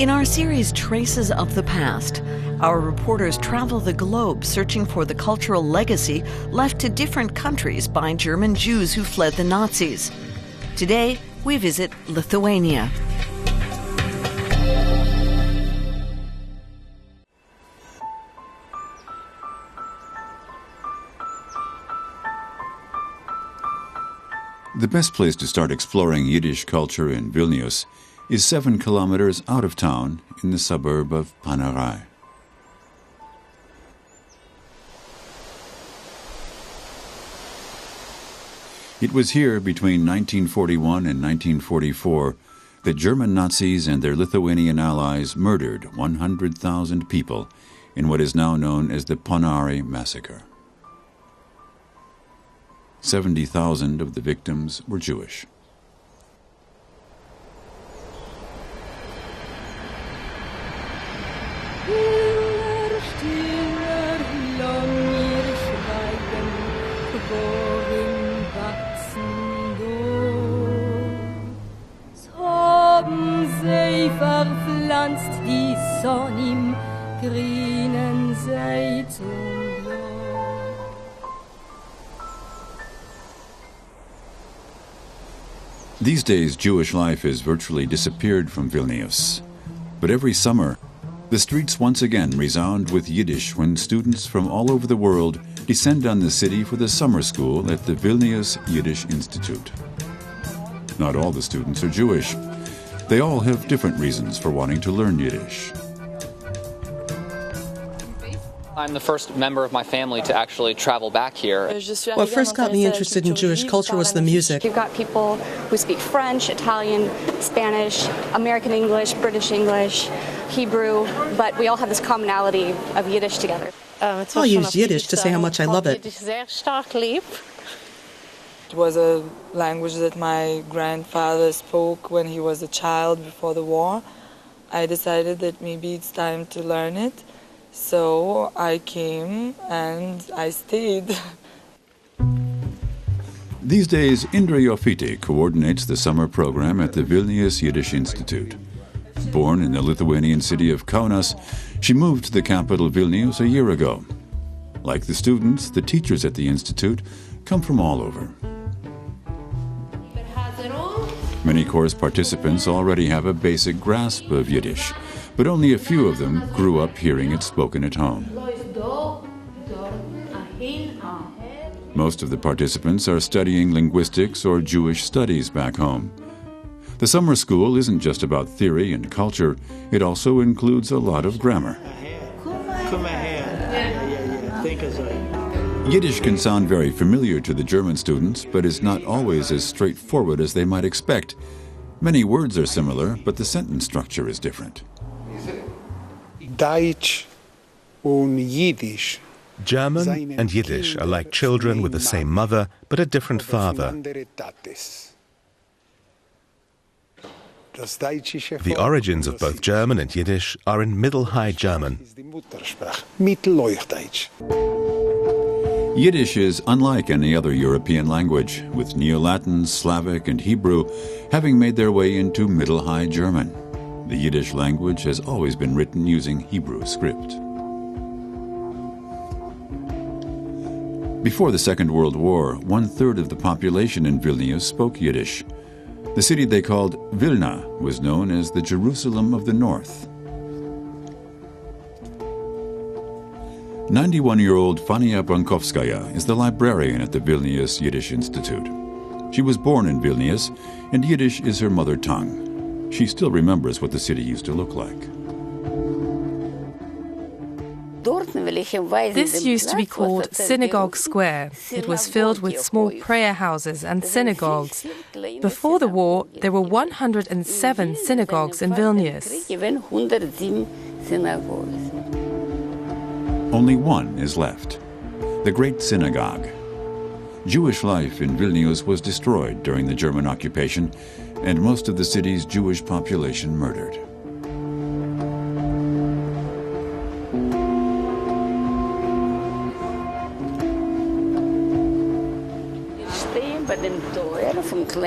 In our series Traces of the Past, our reporters travel the globe searching for the cultural legacy left to different countries by German Jews who fled the Nazis. Today, we visit Lithuania. The best place to start exploring Yiddish culture in Vilnius is 7 kilometers out of town in the suburb of Panarai. It was here between 1941 and 1944 that German Nazis and their Lithuanian allies murdered 100,000 people in what is now known as the Panarai Massacre. 70,000 of the victims were Jewish. Die Sonne im grünen Seitenblatt. These days, Jewish life has virtually disappeared from Vilnius. But every summer, the streets once again resound with Yiddish when students from all over the world descend on the city for the summer school at the Vilnius Yiddish Institute. Not all the students are Jewish. They all have different reasons for wanting to learn Yiddish. I'm the first member of my family to actually travel back here. What first got me interested in Jewish culture was the music. You've got people who speak French, Italian, Spanish, American English, British English, Hebrew, but we all have this commonality of Yiddish together. I'll use Yiddish to say how much I love it. It was a language that my grandfather spoke when he was a child before the war. I decided that maybe it's time to learn it. So I came and I stayed. These days, Indra Yofiti coordinates the summer program at the Vilnius Yiddish Institute. Born in the Lithuanian city of Kaunas, she moved to the capital Vilnius a year ago. Like the students, the teachers at the institute come from all over. Many course participants already have a basic grasp of Yiddish, but only a few of them grew up hearing it spoken at home. Most of the participants are studying linguistics or Jewish studies back home. The summer school isn't just about theory and culture, it also includes a lot of grammar. Yiddish can sound very familiar to the German students, but is not always as straightforward as they might expect. Many words are similar, but the sentence structure is different. Deutsch und Yiddish. German and Yiddish are like children with the same mother, but a different father. The origins of both German and Yiddish are in Middle High German. Yiddish is unlike any other European language, with Neo-Latin, Slavic, and Hebrew having made their way into Middle High German. The Yiddish language has always been written using Hebrew script. Before the Second World War, 1/3 of the population in Vilnius spoke Yiddish. The city they called Vilna was known as the Jerusalem of the North. 91-year-old Fania Brankovskaya is the librarian at the Vilnius Yiddish Institute. She was born in Vilnius, and Yiddish is her mother tongue. She still remembers what the city used to look like. This used to be called Synagogue Square. It was filled with small prayer houses and synagogues. Before the war, there were 107 synagogues in Vilnius. Only one is left, the Great Synagogue. Jewish life in Vilnius was destroyed during the German occupation, and most of the city's Jewish population murdered.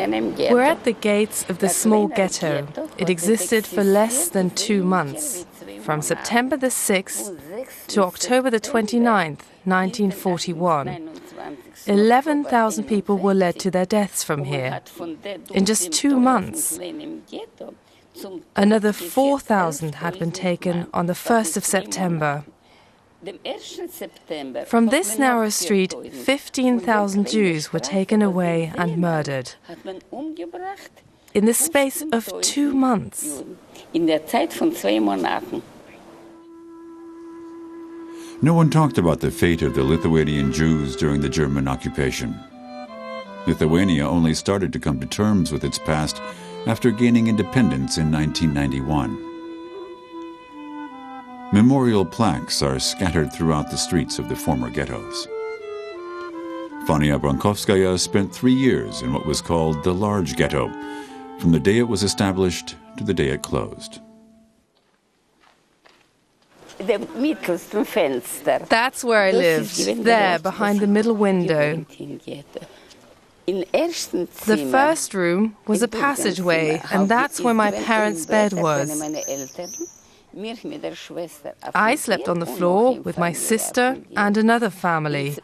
We're at the gates of the small ghetto. It existed for less than 2 months, from September the 6th to October the 29th, 1941. 11,000 people were led to their deaths from here. In just 2 months, another 4,000 had been taken on the 1st of September. From this narrow street, 15,000 Jews were taken away and murdered. In the space of 2 months. No one talked about the fate of the Lithuanian Jews during the German occupation. Lithuania only started to come to terms with its past after gaining independence in 1991. Memorial plaques are scattered throughout the streets of the former ghettos. Fania Brankovskaya spent 3 years in what was called the Large Ghetto, from the day it was established to the day it closed. That's where I lived, there, behind the middle window. The first room was a passageway, and that's where my parents' bed was. I slept on the floor with my sister and another family.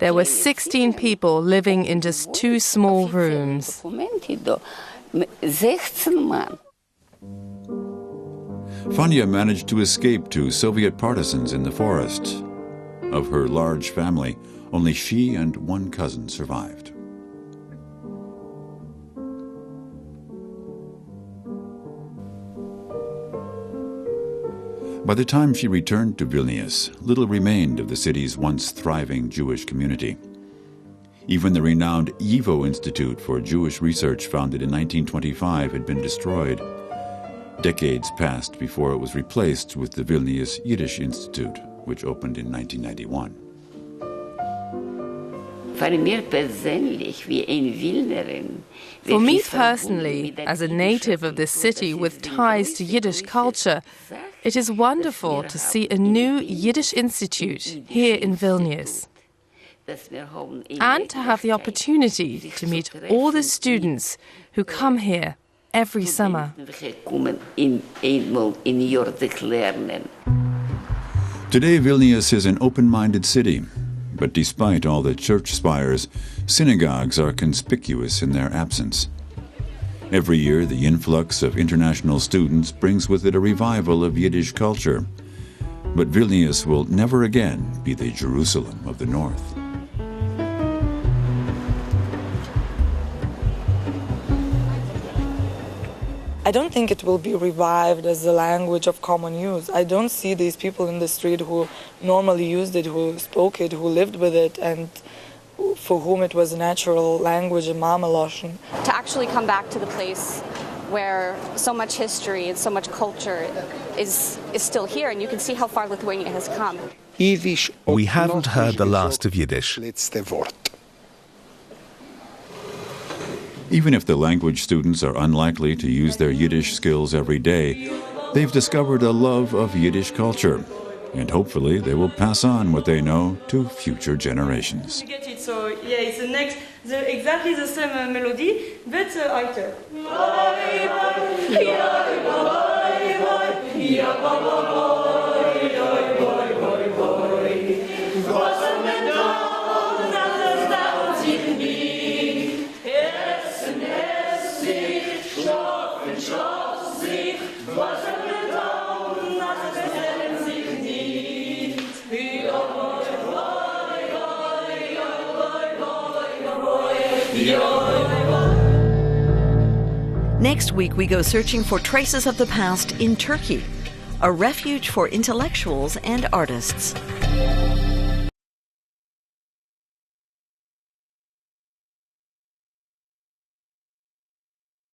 There were 16 people living in just 2 small rooms. Fania managed to escape to Soviet partisans in the forest. Of her large family, only she and 1 cousin survived. By the time she returned to Vilnius, little remained of the city's once thriving Jewish community. Even the renowned YIVO Institute for Jewish Research, founded in 1925, had been destroyed. Decades passed before it was replaced with the Vilnius Yiddish Institute, which opened in 1991. For me personally, as a native of this city with ties to Yiddish culture, it is wonderful to see a new Yiddish institute here in Vilnius, and to have the opportunity to meet all the students who come here every summer. Today, Vilnius is an open-minded city, but despite all the church spires, synagogues are conspicuous in their absence. Every year, the influx of international students brings with it a revival of Yiddish culture. But Vilnius will never again be the Jerusalem of the North. I don't think it will be revived as a language of common use. I don't see these people in the street who normally used it, who spoke it, who lived with it, and for whom it was a natural language, a mameloshen. To actually come back to the place where so much history and so much culture is still here, and you can see how far Lithuania has come. We haven't heard the last of Yiddish. Even if the language students are unlikely to use their Yiddish skills every day, they've discovered a love of Yiddish culture, and hopefully they will pass on what they know to future generations. So yeah, it's exactly the same melody, but lighter. Next week, we go searching for traces of the past in Turkey, a refuge for intellectuals and artists.